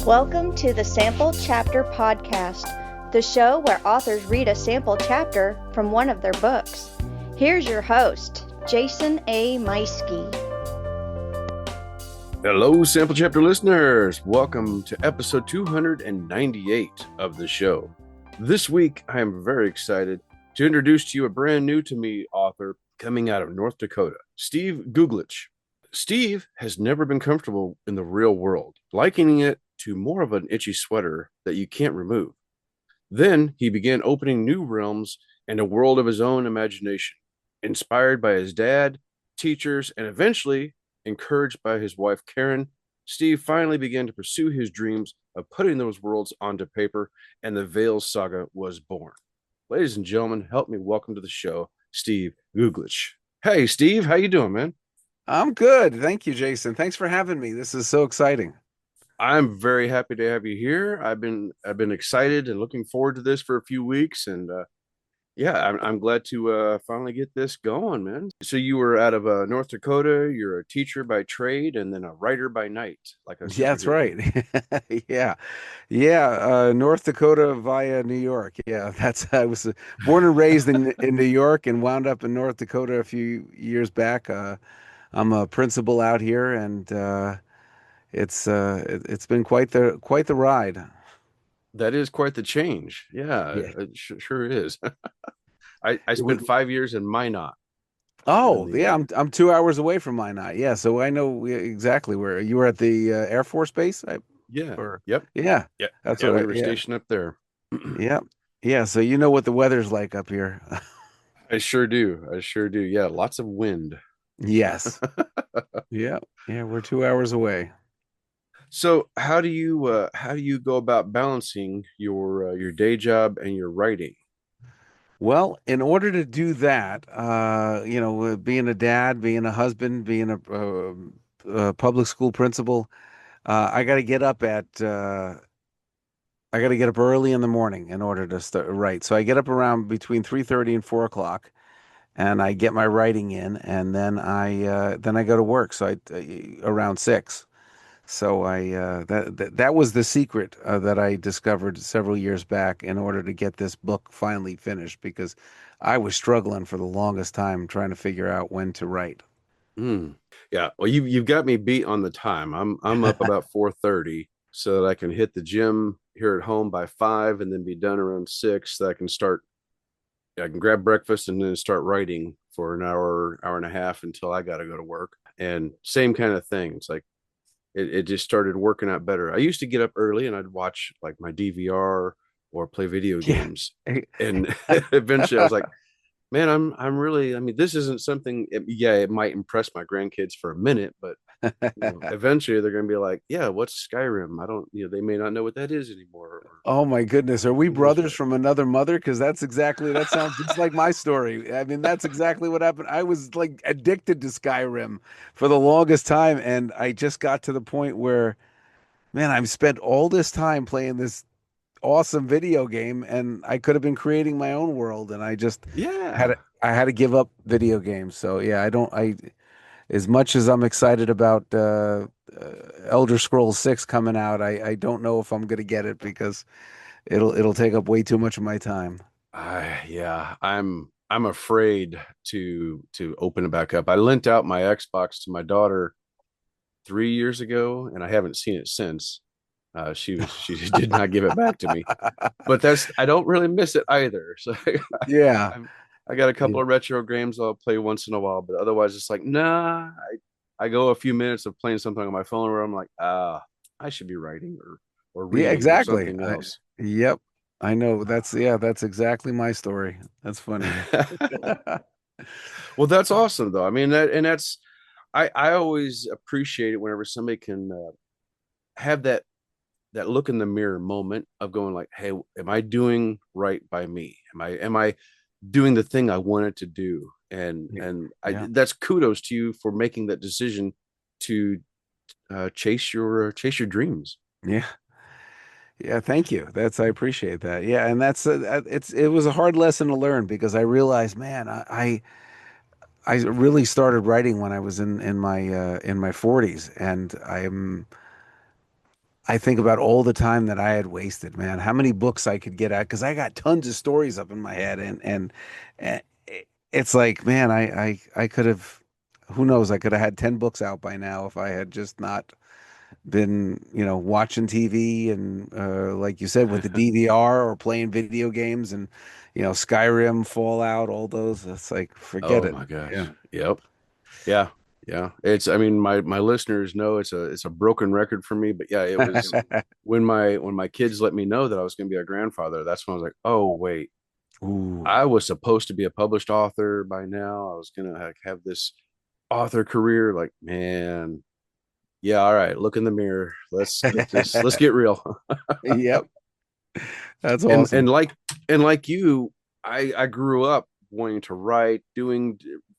Welcome to the Sample Chapter Podcast, the show where authors read a sample chapter from one of their books. Here's your host, Jason A. Meiske. Hello, Sample Chapter listeners. Welcome to episode 298 of the show. This week, I am very excited to introduce to you a brand new to me author coming out of North Dakota, Steve Guglich. Steve has never been comfortable in the real world, likening it to more of an itchy sweater that you can't remove. Then he began opening new realms and a world of his own imagination, inspired by his dad, teachers, and eventually encouraged by his wife, Karen. Steve finally began to pursue his dreams of putting those worlds onto paper, and the Veil Saga was born. Ladies and gentlemen, help me welcome to the show, Steve Guglich. Hey, Steve, how you doing, man? I'm good. Thank you, Jason. Thanks for having me. This is so exciting. I'm very happy to have you here. I've been excited and looking forward to this for a few weeks, and I'm glad to finally get this going, man. So you were out of North Dakota. You're a teacher by trade, and then a writer by night, like a Yeah, that's superhero. right. Yeah. North Dakota via New York. Yeah, I was born and raised in New York and wound up in North Dakota a few years back. I'm a principal out here, and it's been quite the ride. That is quite the change. Yeah, Yeah. it sure is. I It was, spent 5 years in Minot. In oh, the yeah. I'm 2 hours away from Minot. Yeah, so I know exactly where you were at the Air Force Base. Yeah, Or yep, yeah, yeah, that's yeah. what We I were yeah. stationed up there. Yeah. Yeah. So you know what the weather's like up here. I sure do. I sure do. Yeah, lots of wind. Yes. Yeah. Yeah. We're 2 hours away. So how do you go about balancing your day job and your writing? Well, in order to do that, being a dad, being a husband, being a public school principal, I got to get up I got to get up early in the morning in order to start write. So I get up around between 3:30 and 4 o'clock, and I get my writing in, and then I go to work. So around 6. So that was the secret that I discovered several years back in order to get this book finally finished because I was struggling for the longest time trying to figure out when to write. Mm. Yeah, well, you've got me beat on the time. I'm up about 4:30 so that I can hit the gym here at home by 5 and then be done around 6 so I can grab breakfast and then start writing for an hour and a half until I got to go to work. And same kind of thing. It's like it just started working out better. I used to get up early and I'd watch like my DVR or play video Yeah. games. And eventually I was like, man, I'm really, I mean, this isn't something, yeah, it might impress my grandkids for a minute, but eventually they're going to be like, yeah, what's Skyrim? I don't, they may not know what that is anymore. Or Oh my goodness. Are we who knows brothers what. from another mother? Because that sounds just like my story. I mean, that's exactly what happened. I was like addicted to Skyrim for the longest time. And I just got to the point where, man, I've spent all this time playing this awesome video game and I could have been creating my own world. And I just had to, Yeah. I had to give up video games. So yeah, as much as I'm excited about Elder Scrolls 6 coming out, I don't know if I'm going to get it because it'll take up way too much of my time. Yeah, I'm afraid to open it back up. I lent out my Xbox to my daughter 3 years ago, and I haven't seen it since. She did not give it back to me, but I don't really miss it either. So Yeah. I'm, I got a couple of retro games I'll play once in a while, but otherwise it's like nah. I go a few minutes of playing something on my phone where I'm like, I should be writing or Yeah, reading or exactly. something else. Yep. I know. That's exactly my story. That's funny. Well, that's awesome though. I mean I always appreciate it whenever somebody can have that look in the mirror moment of going like, hey, am I doing right by me? Am I doing the thing I wanted to do? Yeah. That's kudos to you for making that decision to chase your dreams. Yeah. Yeah, thank you. I appreciate that. Yeah, and it was a hard lesson to learn because I realized, man, I really started writing when I was in my 40s, and I think about all the time that I had wasted, man. How many books I could get at because I got tons of stories up in my head, and it's like, man, I could have, who knows, I could have had 10 books out by now if I had just not been, watching TV and like you said, with the DVR or playing video games and Skyrim, Fallout, all those. It's like, forget Oh it. my gosh. Yeah. Yep. Yeah. Yeah. It's, I mean, my listeners know it's a broken record for me, but yeah, it was when my kids let me know that I was going to be a grandfather. That's when I was like, oh wait, Ooh. I was supposed to be a published author by now. I was going to have this author career. Like, man, yeah, all right, look in the mirror. Let's get real. Yep. That's and awesome. and like and like you, I grew up wanting to write,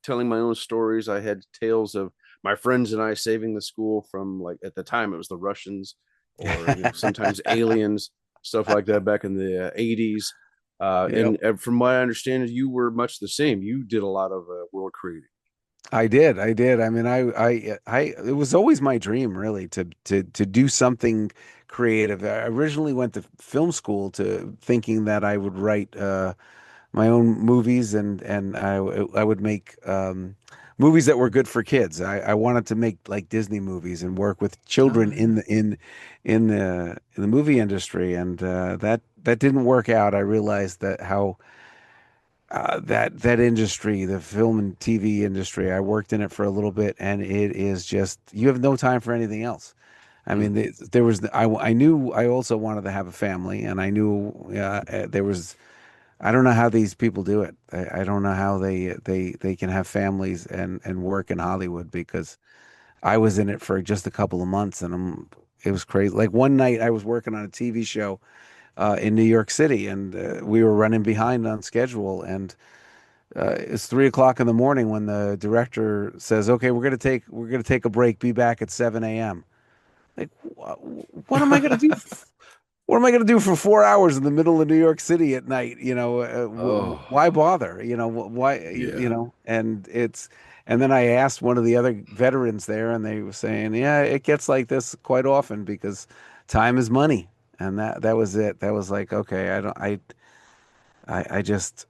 telling my own stories. I had tales of my friends and I saving the school from, like, at the time it was the Russians, or sometimes aliens, stuff like that back in the 80s. Yep. And from what I understand, you were much the same. You did a lot of world creating. I did. I did. I mean, it was always my dream, really, to do something creative. I originally went to film school to thinking that I would write my own movies and I would make movies that were good for kids. I wanted to make like Disney movies and work with Oh children yeah. in the movie industry, and that didn't work out. I realized that how that industry, the film and TV industry, I worked in it for a little bit, and it is just you have no time for anything else. I Mm, mean, there was I knew I also wanted to have a family, and I knew there was I don't know how these people do it. I don't know how they can have families and work in Hollywood because I was in it for just a couple of months, and it was crazy. Like one night, I was working on a TV show in New York City, and we were running behind on schedule, and it's 3 o'clock in the morning when the director says, "Okay, we're gonna take a break. Be back at 7 a.m." Like, what am I gonna do? What am I going to do for 4 hours in the middle of New York City at night? oh Why bother? Why, yeah. and then I asked one of the other veterans there, and they were saying, yeah, it gets like this quite often because time is money. And that was it. That was like, okay, I don't, I just,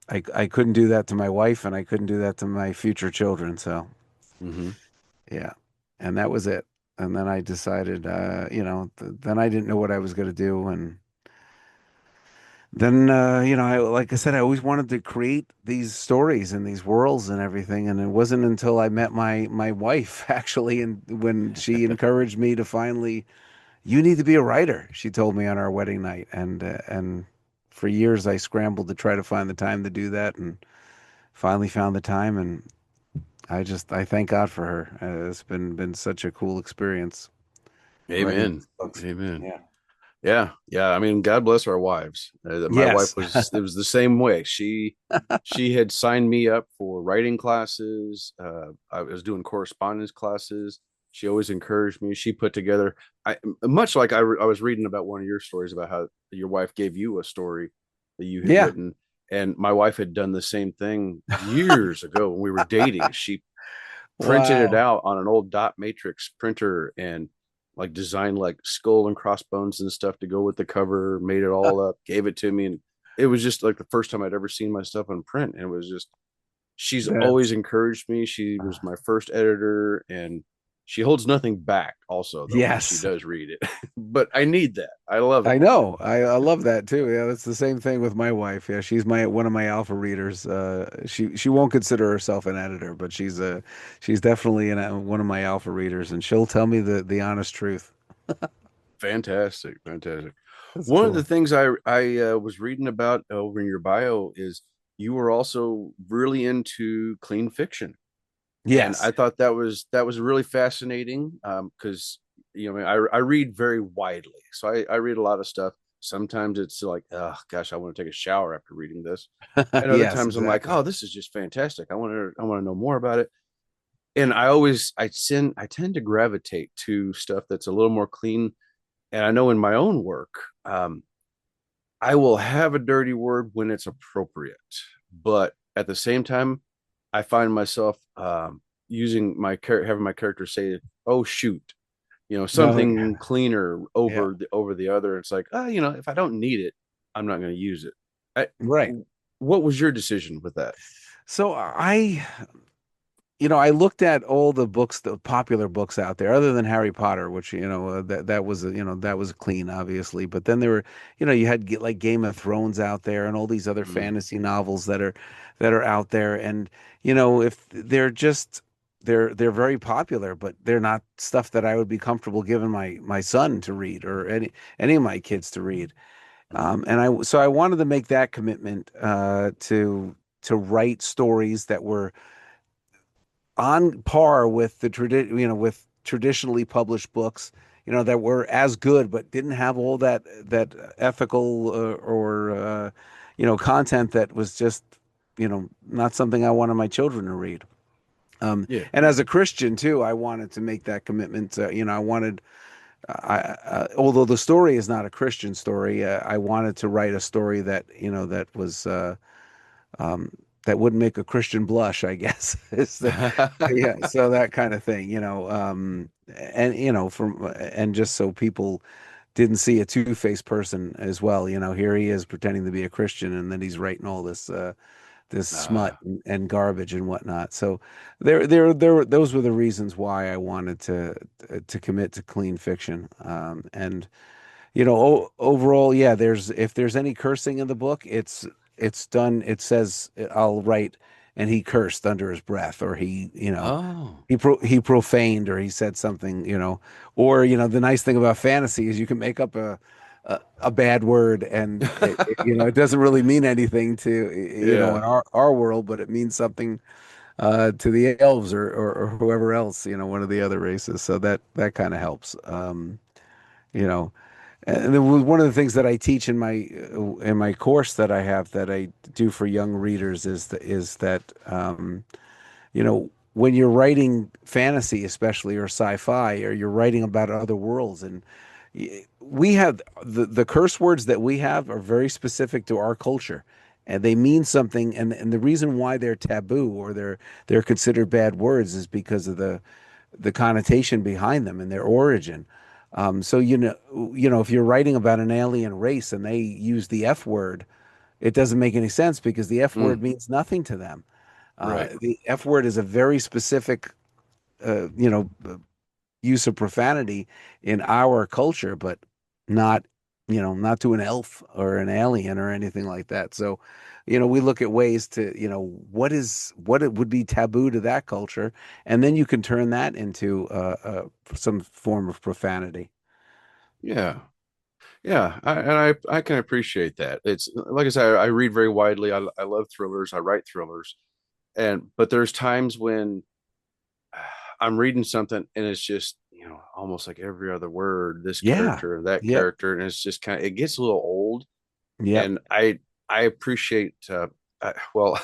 I couldn't do that to my wife and I couldn't do that to my future children. So Hmm. yeah. And that was it. And then I decided, then I didn't know what I was going to do. And then like I said, I always wanted to create these stories and these worlds and everything, and it wasn't until I met my wife actually, and when she encouraged me to finally, you need to be a writer, she told me on our wedding night, and for years I scrambled to try to find the time to do that, and finally found the time, and I thank God for her. It's been such a cool experience writing Amen. these books. Amen. Yeah. Yeah, yeah. I mean, God bless our wives. My wife Yes. was it was the same way. She had signed me up for writing classes. I was doing correspondence classes. She always encouraged me. She put together, I much like I was reading about one of your stories about how your wife gave you a story that you had Yeah. written, and my wife had done the same thing years ago when we were dating. She printed it Wow. out on an old dot matrix printer and like designed like skull and crossbones and stuff to go with the cover, made it all up, gave it to me. And it was just like the first time I'd ever seen my stuff on print. And it was just, she's always That's encouraged me. She was my first editor, and she holds nothing back also though when she yes. does read it. But I need that. I love it. I know. I love that too. Yeah, that's the same thing with my wife. Yeah, she's my one of my alpha readers. She won't consider herself an editor, but she's definitely one of my alpha readers, and she'll tell me the honest truth. Fantastic. Fantastic. That's One of the cool. things I was reading about over in your bio is you were also really into clean fiction. And I Yes. thought that was really fascinating, because I read very widely, so I read a lot of stuff. Sometimes it's like, oh gosh, I want to take a shower after reading this, and other Yes, times I'm like, exactly. oh, this is just fantastic. I want to know more about it. And I tend to gravitate to stuff that's a little more clean. And I know in my own work, I will have a dirty word when it's appropriate, but at the same time, I find myself using having my character say, "Oh shoot," No, something cleaner yeah, over the other. It's like, if I don't need it, I'm not going to use it. I, right. what was your decision with that? So I looked at all the books, the popular books out there, other than Harry Potter, which that was that was clean, obviously. But then there were, you had like Game of Thrones out there, and all these other Mm, fantasy novels that are out there, and if they're just they're very popular, but they're not stuff that I would be comfortable giving my son to read or any of my kids to read. mm, And I wanted to make that commitment to write stories that were on par with with traditionally published books, that were as good but didn't have all that ethical or content that was just not something I wanted my children to read. yeah. And as a Christian too, I wanted to make that commitment. I wanted, although the story is not a Christian story, I wanted to write a story that that was um, that wouldn't make a Christian blush, I guess. Yeah, so that kind of thing, and from and just so people didn't see a two-faced person as well. Here he is pretending to be a Christian, and then he's writing all this smut Ah, and garbage and whatnot. So those were the reasons why I wanted to commit to clean fiction. And overall, yeah, if there's any cursing in the book, it's done. It says I'll write, and he cursed under his breath, or oh, he profaned, or he said something, or the nice thing about fantasy is you can make up a bad word, and it doesn't really mean anything to in yeah, our world, but it means something to the elves or whoever else, one of the other races. So that kind of helps. You know, and it was one of the things that I teach in my course that I have that I do for young readers is that when you're writing fantasy, especially or sci-fi, or you're writing about other worlds, and we have the curse words that we have are very specific to our culture, and they mean something. And the reason why they're taboo or they're considered bad words is because of the connotation behind them and their origin. So if you're writing about an alien race and they use the F word, it doesn't make any sense because the F word mm, means nothing to them. right. The F word is a very specific, uh, you know, uh, use of profanity in our culture, but not, not to an elf or an alien or anything like that. So, we look at ways to, what it would be taboo to that culture, and then you can turn that into some form of profanity. Yeah, yeah, I can appreciate that. It's like I said, I read very widely. I love thrillers. I write thrillers, but there's times when I'm reading something and it's just almost like every other word, this Yeah. character, that Yep. character, and it's just it gets a little old. Yep. And I appreciate well,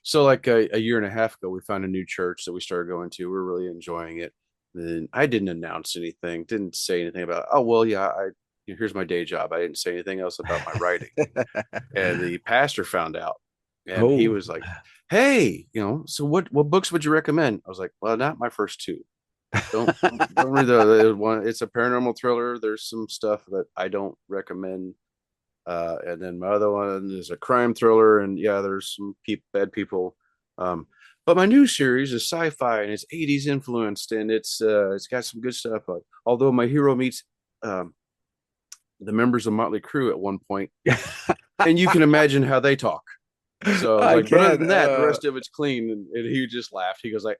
so like a year and a half ago, we found a new church that we started going to. We're really enjoying it. Then I didn't announce anything, didn't say anything about, oh well, yeah, here's my day job. I didn't say anything else about my writing. And the pastor found out, and he Oh. was like, "Hey, so what books would you recommend?" I was like, "Well, not my first two. Don't read the one. It's a paranormal thriller. There's some stuff that I don't recommend. And then my other one is a crime thriller, and yeah, there's some bad people. But my new series is sci-fi and it's 80s influenced, and it's got some good stuff. Although my hero meets um, the members of Motley Crue at one point, and you can imagine how they talk. So I was I like, but other can't. than that, the rest of it's clean. And he just laughed. He goes like,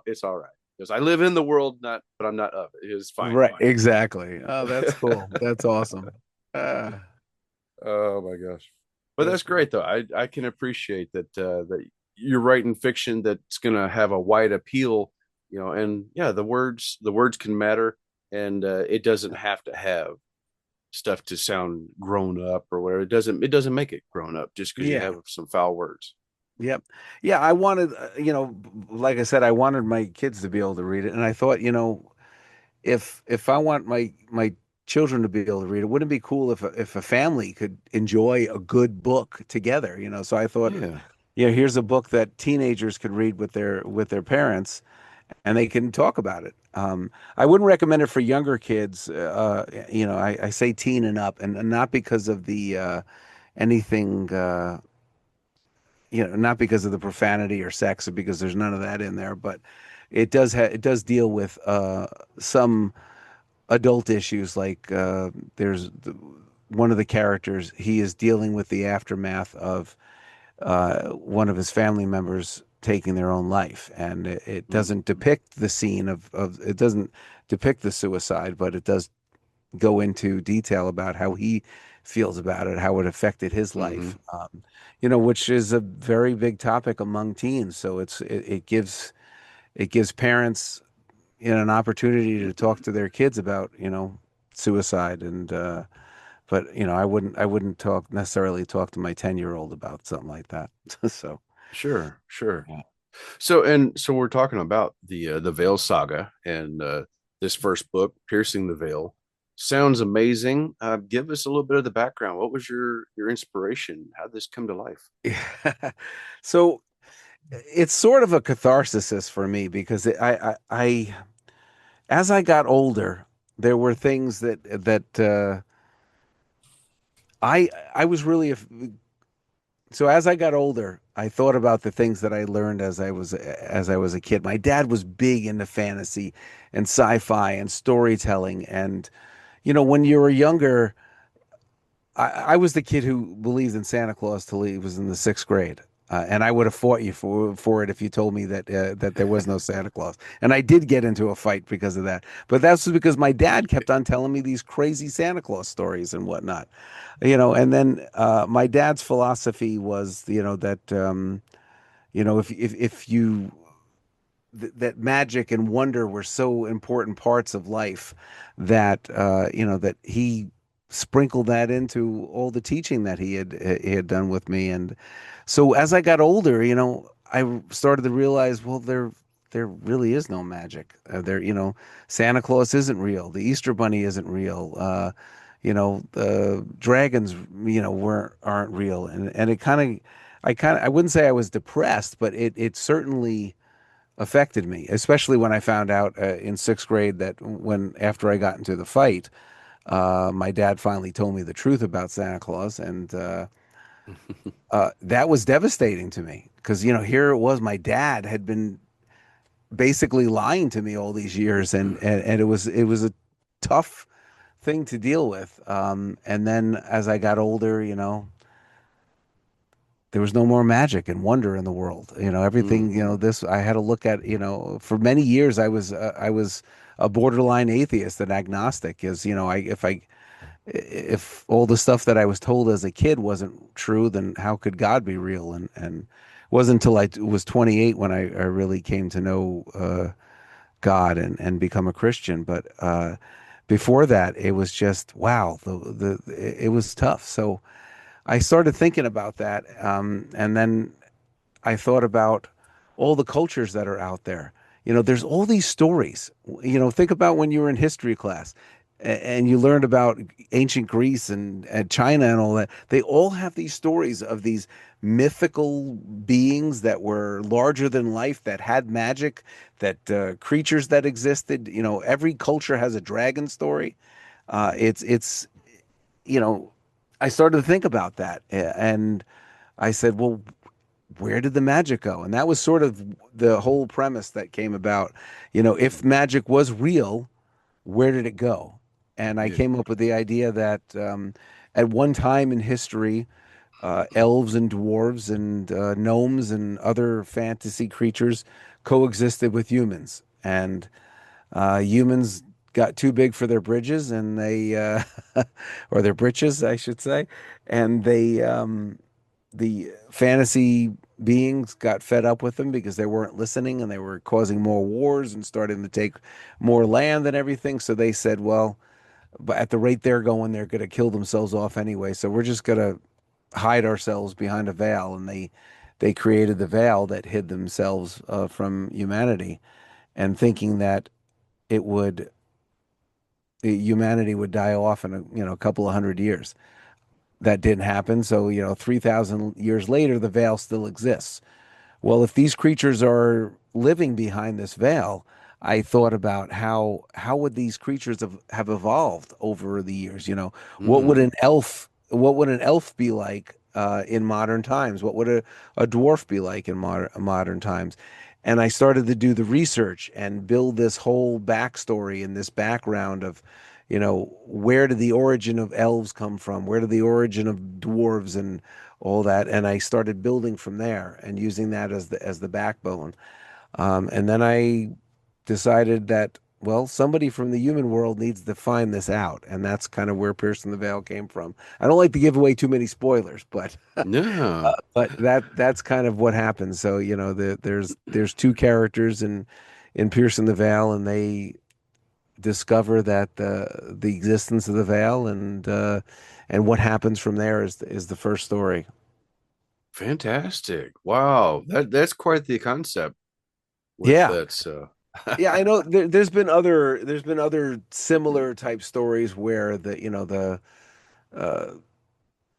it's all right. Because I live in the world, not, but I'm not of it. It's fine. Right. Exactly. Oh, that's cool. That's awesome. Uh, Oh my gosh. But that's that's great though. I can appreciate that you're writing fiction that's gonna have a wide appeal, and yeah, the words can matter, and it doesn't have to have stuff to sound grown up or whatever. It doesn't make it grown up just because you yeah. have some foul words. Yep. Yeah. I wanted, like I said, I wanted my kids to be able to read it, and I thought, if I want my children to be able to read it, wouldn't it be cool if a family could enjoy a good book together? So I thought, Yeah. here's a book that teenagers could read with their parents, and they can talk about it. I wouldn't recommend it for younger kids. I say teen and up, and not because of the anything. Not because of the profanity or sex, because there's none of that in there, but it does deal with some adult issues like one of the characters, he is dealing with the aftermath of one of his family members taking their own life, and it Mm. doesn't depict the scene of it doesn't depict the suicide, but it does go into detail about how he feels about it, how it affected his Hmm. life, which is a very big topic among teens. So it gives parents, an opportunity to talk to their kids about, suicide. And but I wouldn't talk to my 10-year-old about something like that. So Sure, sure. yeah. So we're talking about the Veil Saga and this first book, Piercing the Veil. Sounds amazing. Give us a little bit of the background. What was your inspiration? How did this come to life? So it's sort of a catharsis for me because as I got older, there were things that I was really so as I got older, I thought about the things that I learned as I was a kid. My dad was big into fantasy and sci-fi and storytelling, and when you were younger, I was the kid who believed in Santa Claus till he was in the sixth grade. And I would have fought you for it if you told me that there was no Santa Claus. And I did get into a fight because of that. But that's because my dad kept on telling me these crazy Santa Claus stories and whatnot. And then my dad's philosophy was, that if you that magic and wonder were so important parts of life that he sprinkled that into all the teaching that he had done with me. And so as I got older, I started to realize, well, there really is no magic. Santa Claus isn't real. The Easter Bunny isn't real. The dragons, aren't real. And I wouldn't say I was depressed, but it certainly affected me, especially when I found out in sixth grade that when after I got into the fight, my dad finally told me the truth about Santa Claus, and that was devastating to me because here it was, my dad had been basically lying to me all these years, and it was a tough thing to deal with. And then as I got older, there was no more magic and wonder in the world. Everything, Hmm. this I had to look at, for many years I was a borderline atheist and agnostic. Is if all the stuff that I was told as a kid wasn't true, then how could God be real? And it wasn't until I was 28 when I really came to know God and become a Christian. But before that, it was just wow. It was tough. So I started thinking about that, and then I thought about all the cultures that are out there. There's all these stories. Think about when you were in history class and you learned about ancient Greece and China and all that. They all have these stories of these mythical beings that were larger than life, that had magic, that creatures that existed. Every culture has a dragon story. It's you know, I started to think about that, and I said, well, where did the magic go? And that was sort of the whole premise that came about. If magic was real, where did it go? And I Yeah. came up with the idea that at one time in history, elves and dwarves and gnomes and other fantasy creatures coexisted with humans. And humans got too big for their bridges, and or their britches, I should say, and the fantasy beings got fed up with them because they weren't listening and they were causing more wars and starting to take more land and everything. So they said, well, but at the rate they're going, they're going to kill themselves off anyway. So we're just going to hide ourselves behind a veil. And they created the veil that hid themselves from humanity, and thinking that it would humanity would die off in a couple of hundred years. That didn't happen. So 3,000 years later, the veil still exists. Well, if these creatures are living behind this veil, I thought about how would these creatures have evolved over the years? Mm. What would an elf be like in modern times? What would a dwarf be like in modern times? And I started to do the research and build this whole backstory and this background of, where did the origin of elves come from? Where did the origin of dwarves and all that? And I started building from there and using that as the backbone. And then I decided that, well, somebody from the human world needs to find this out, and that's kind of where Pierce and the Veil came from. I don't like to give away too many spoilers, but No. but that's kind of what happens. So there's two characters in Pierce and the Veil, and they discover that the existence of the veil and what happens from there is the first story. Fantastic. Wow. That's quite the concept with Yeah. that. So Yeah, I know there's been other similar type stories where uh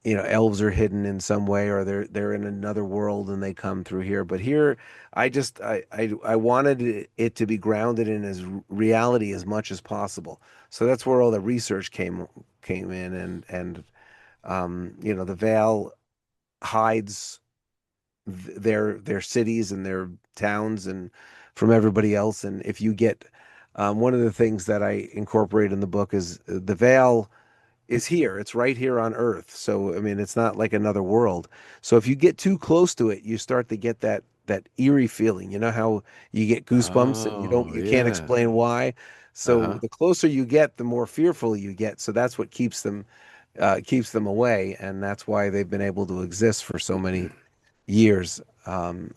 elves are hidden in some way or they're in another world and they come through here. But here I wanted it to be grounded in as reality as much as possible. So that's where all the research came in and the veil hides their cities and their towns and from everybody else. And if you get one of the things that I incorporate in the book is the veil is here. It's right here on Earth. So I mean, it's not like another world. So if you get too close to it, you start to get that eerie feeling. You know how you get goosebumps and oh you can't yeah. explain why. So Uh-huh. the closer you get, the more fearful you get. So that's what keeps them away, and that's why they've been able to exist for so many years. And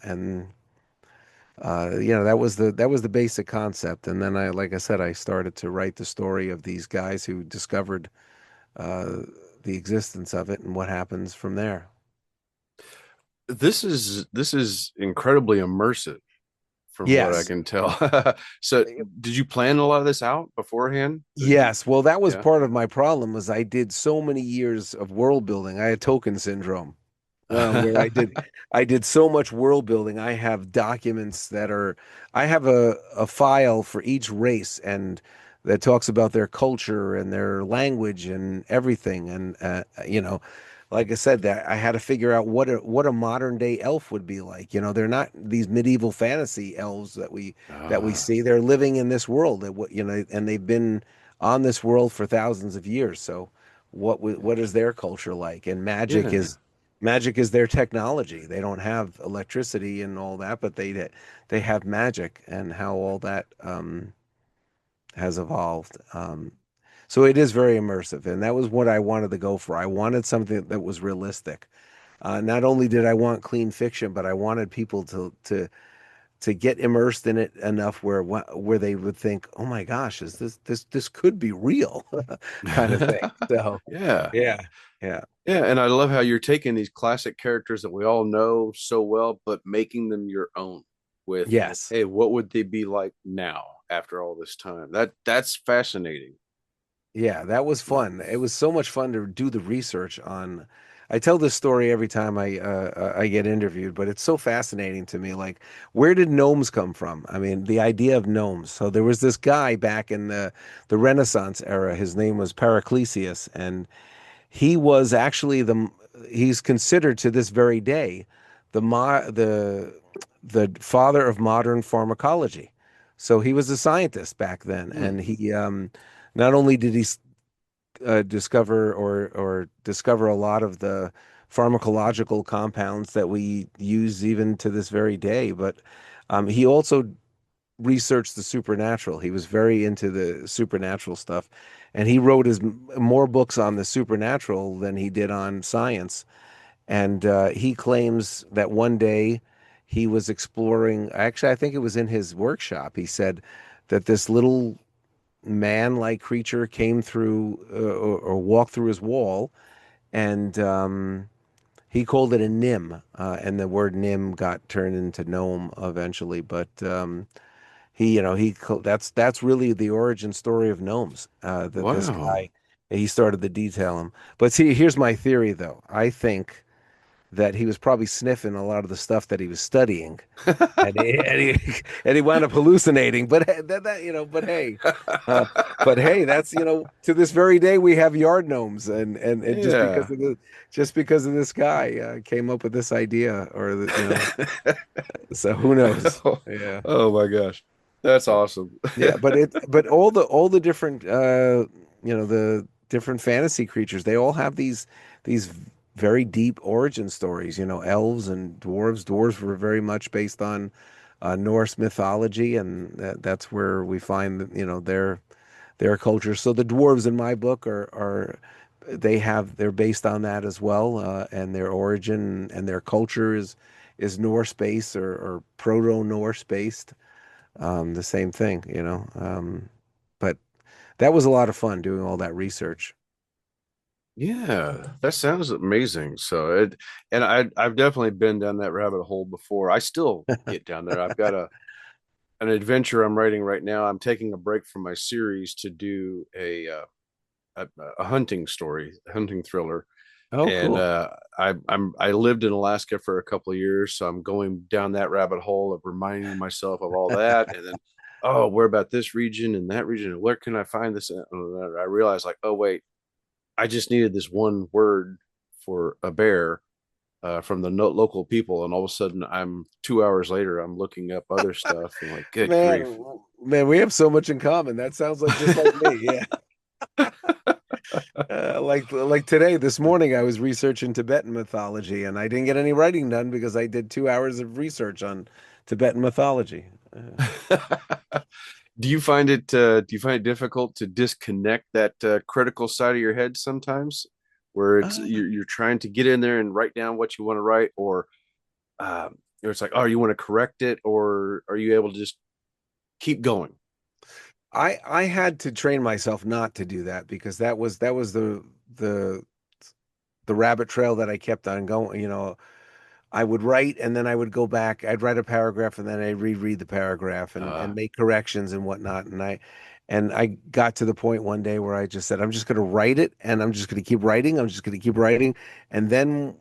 that was the basic concept. And then like I said, I started to write the story of these guys who discovered uh, the existence of it and what happens from there. This is incredibly immersive from what I Yes. can tell. So did you plan a lot of this out beforehand? Yes. Well, that was Yeah. part of my problem was I did so many years of world building. I had token syndrome. Where I did so much world building. I have documents I have a file for each race and that talks about their culture and their language and everything. And like I said, that I had to figure out what a modern day elf would be like. They're not these medieval fantasy elves that we Ah, see. They're living in this world and they've been on this world for thousands of years. So what is their culture like? And yeah. magic is their technology. They don't have electricity and all that, but they have magic and how all that has evolved. So it is very immersive, and that was what I wanted to go for. I wanted something that was realistic. Not only did I want clean fiction, but I wanted people to get immersed in it enough where they would think, "Oh my gosh, is this could be real," kind of thing. So, Yeah. yeah, yeah, Yeah, and I love how you're taking these classic characters that we all know so well, but making them your own with, yes. hey, what would they be like now after all this time? That's fascinating. Yeah, that was fun. It was so much fun to do the research on. I tell this story every time I get interviewed, but it's so fascinating to me. Like, where did gnomes come from? I mean, the idea of gnomes. So there was this guy back in the Renaissance era. His name was Paracelsus, and he was actually he's considered to this very day the mo the father of modern pharmacology. So he was a scientist back then, Hmm. and he not only did he discover a lot of the pharmacological compounds that we use even to this very day, but he also researched the supernatural. He was very into the supernatural stuff, and he wrote more books on the supernatural than he did on science. And he claims that one day he was exploring. Actually, I think it was in his workshop. He said that this little man-like creature came through or walked through his wall, and he called it a nim, and the word nim got turned into gnome eventually. But that's really the origin story of gnomes. That this Wow. guy he started to detail them. But see, here's my theory, though. I think that he was probably sniffing a lot of the stuff that he was studying, and he wound up hallucinating. But but hey, uh, that's to this very day we have yard gnomes, and Yeah. just because of this guy came up with this idea, or so who knows? Oh, Yeah. oh my gosh. That's awesome. Yeah, but all the different the different fantasy creatures, they all have these very deep origin stories, elves and dwarves. Dwarves were very much based on Norse mythology, and that's where we find their culture. So the dwarves in my book are they're based on that as well, and their origin and their culture is Norse based or Proto-Norse based, the same thing, but that was a lot of fun doing all that research. Yeah, that sounds amazing. I've definitely been down that rabbit hole before. I still get down there. I've got an adventure I'm writing right now. I'm taking a break from my series to do a hunting story, a hunting thriller. Oh, And cool. I lived in Alaska for a couple of years, so I'm going down that rabbit hole of reminding myself of all that, and then, oh, where about this region and that region, and where can I find this? And I realized, like, oh wait, I just needed this one word for a bear from the local people, and all of a sudden, I'm 2 hours later, I'm looking up other stuff, and like, good grief. Man, man, we have so much in common. That sounds like just like me. Yeah. Like today, this morning, I was researching Tibetan mythology, and I didn't get any writing done because I did 2 hours of research on Tibetan mythology. Do you find it difficult to disconnect that critical side of your head sometimes, where Uh, you're trying to get in there and write down what you want to write, or it's like, oh, you want to correct it, or are you able to just keep going? I had to train myself not to do that because that was the the rabbit trail that I kept on going. I would write and then I would go back. I'd write a paragraph and then I'd reread the paragraph Uh, and make corrections and whatnot. And I got to the point one day where I just said, I'm just going to write it and I'm just going to keep writing. I'm just going to keep writing. And then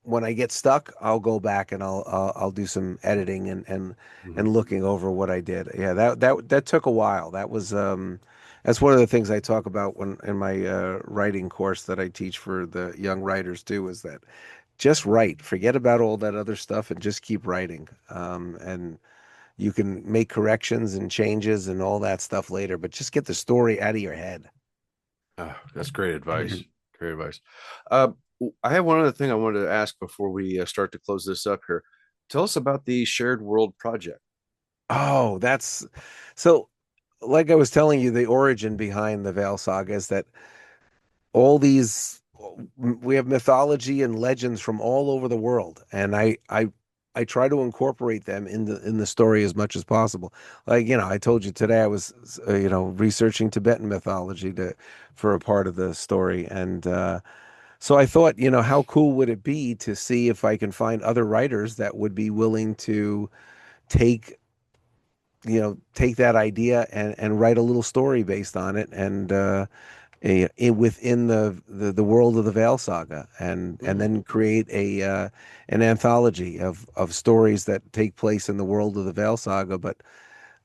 when I get stuck, I'll go back and I'll do some editing and mhm. looking over what I did. Yeah, that took a while. That's one of the things I talk about when in my writing course that I teach for the young writers too, is that just write. Forget about all that other stuff and just keep writing. And you can make corrections and changes and all that stuff later, but just get the story out of your head. That's great advice. Great advice. Uh, I have one other thing I wanted to ask before we start to close this up here. Tell us about the Shared World Project. Oh, that's so. Like I was telling you, the origin behind the Veil Saga is that all these we have mythology and legends from all over the world, and I try to incorporate them in the story as much as possible. Like, I told you today I was researching Tibetan mythology to for a part of the story, and so I thought, how cool would it be to see if I can find other writers that would be willing to take take that idea and write a little story based on it, and within the world of the Veil Saga, and Hmm. then create a an anthology of stories that take place in the world of the Veil Saga, but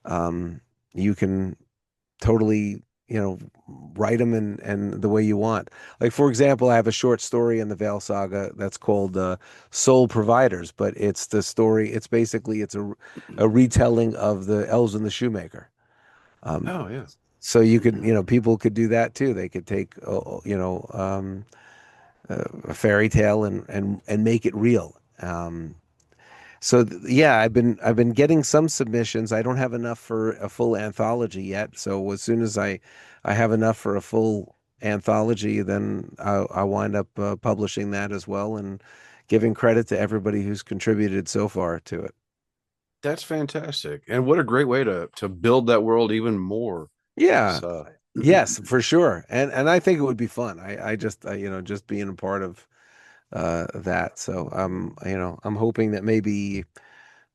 um, you can totally write them and the way you want. Like, for example, I have a short story in the Veil Saga that's called Soul Providers, but it's basically a retelling of the Elves and the Shoemaker. um, Oh yeah. so you could, people could do that too. They could take, a fairy tale and make it real. Yeah, I've been getting some submissions. I don't have enough for a full anthology yet. So as soon as I have enough for a full anthology, then I wind up publishing that as well and giving credit to everybody who's contributed so far to it. That's fantastic. And what a great way to build that world even more. Yeah. So Yes, for sure. And I think it would be fun. I just just being a part of that. So I'm hoping that maybe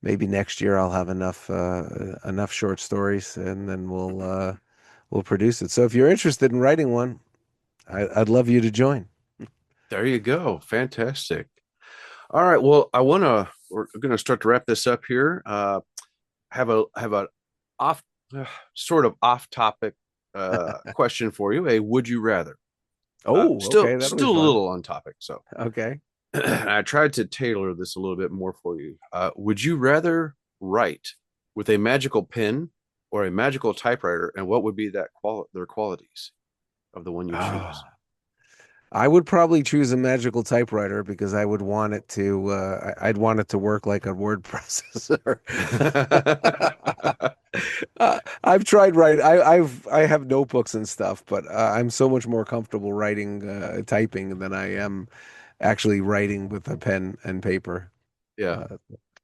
next year I'll have enough short stories and then we'll produce it. So if you're interested in writing one, I'd love you to join. there you go. Fantastic. All right. Well, we're going to start to wrap this up here. Have a off, sort of off topic question for you. A would you rather? Oh, Still, okay, that'll be still a fun. little on topic. So Okay. I tried to tailor this a little bit more for you. Would you rather write with a magical pen or a magical typewriter, and what would be their qualities of the one you choose? Ah, I would probably choose a magical typewriter because I would want it to I'd want it to work like a word processor. I've tried write I have notebooks and stuff, but I'm so much more comfortable writing typing than I am actually writing with a pen and paper. Yeah. Uh,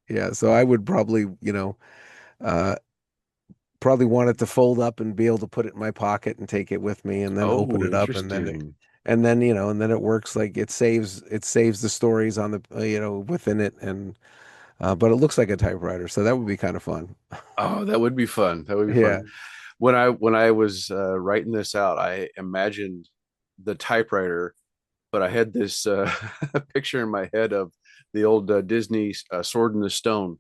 yeah, so I would probably, uh, probably want it to fold up and be able to put it in my pocket and take it with me and then open Oh, it up interesting. and then it works like it saves the stories on the within it and but it looks like a typewriter, so that would be kind of fun. Oh, that would be fun. That would be fun. Yeah. When I was writing this out, I imagined the typewriter, but I had this picture in my head of the old Disney Sword in the Stone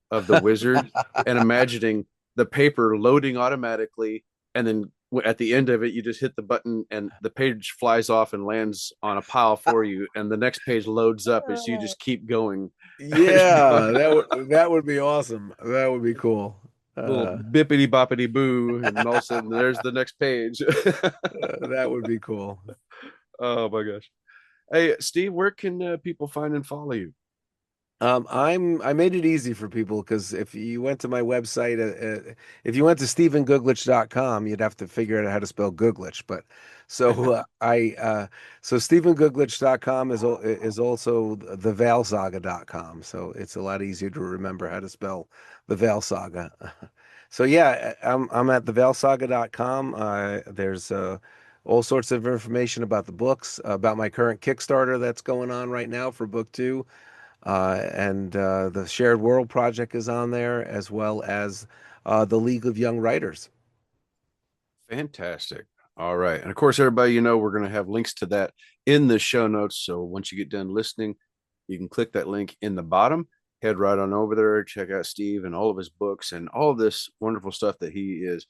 of the wizard, and imagining the paper loading automatically, and then at the end of it, you just hit the button, and the page flies off and lands on a pile for you, and the next page loads up as you just keep going. As you're going. Yeah, that would be awesome. That would be cool. Little Uh, bippity boppity boo, and all of a sudden there's the next page. that would be cool. Oh my gosh. Hey, Steve, where can people find and follow you? I made it easy for people because if you went to my website, if you went to stephenguglich.com, you'd have to figure out how to spell Guglich. But so so stephenguglich.com is also the veilsaga.com. So it's a lot easier to remember how to spell the Veil Saga. So yeah, I'm at the veilsaga.com. There's all sorts of information about the books, about my current Kickstarter that's going on right now for book two. And the Shared World Project is on there, as well as the League of Young Writers. Fantastic. All right. And of course, everybody, we're going to have links to that in the show notes. So once you get done listening, you can click that link in the bottom, head right on over there, check out Steve and all of his books and all of this wonderful stuff that he is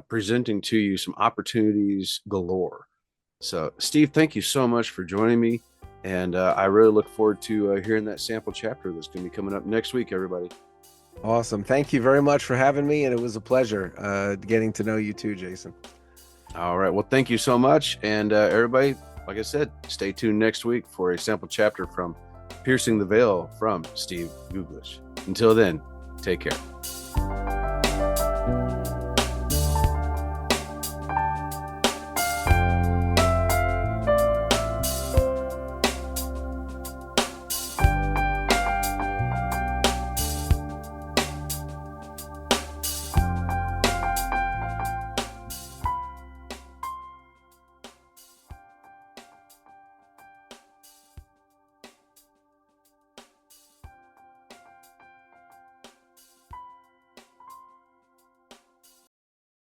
presenting to you, some opportunities galore. So, Steve, thank you so much for joining me. And I really look forward to hearing that sample chapter that's going to be coming up next week, everybody. Awesome. Thank you very much for having me. And it was a pleasure getting to know you too, Jason. All right. Well, thank you so much. And everybody, like I said, stay tuned next week for a sample chapter from Piercing the Veil from Steve Guglich. Until then, take care.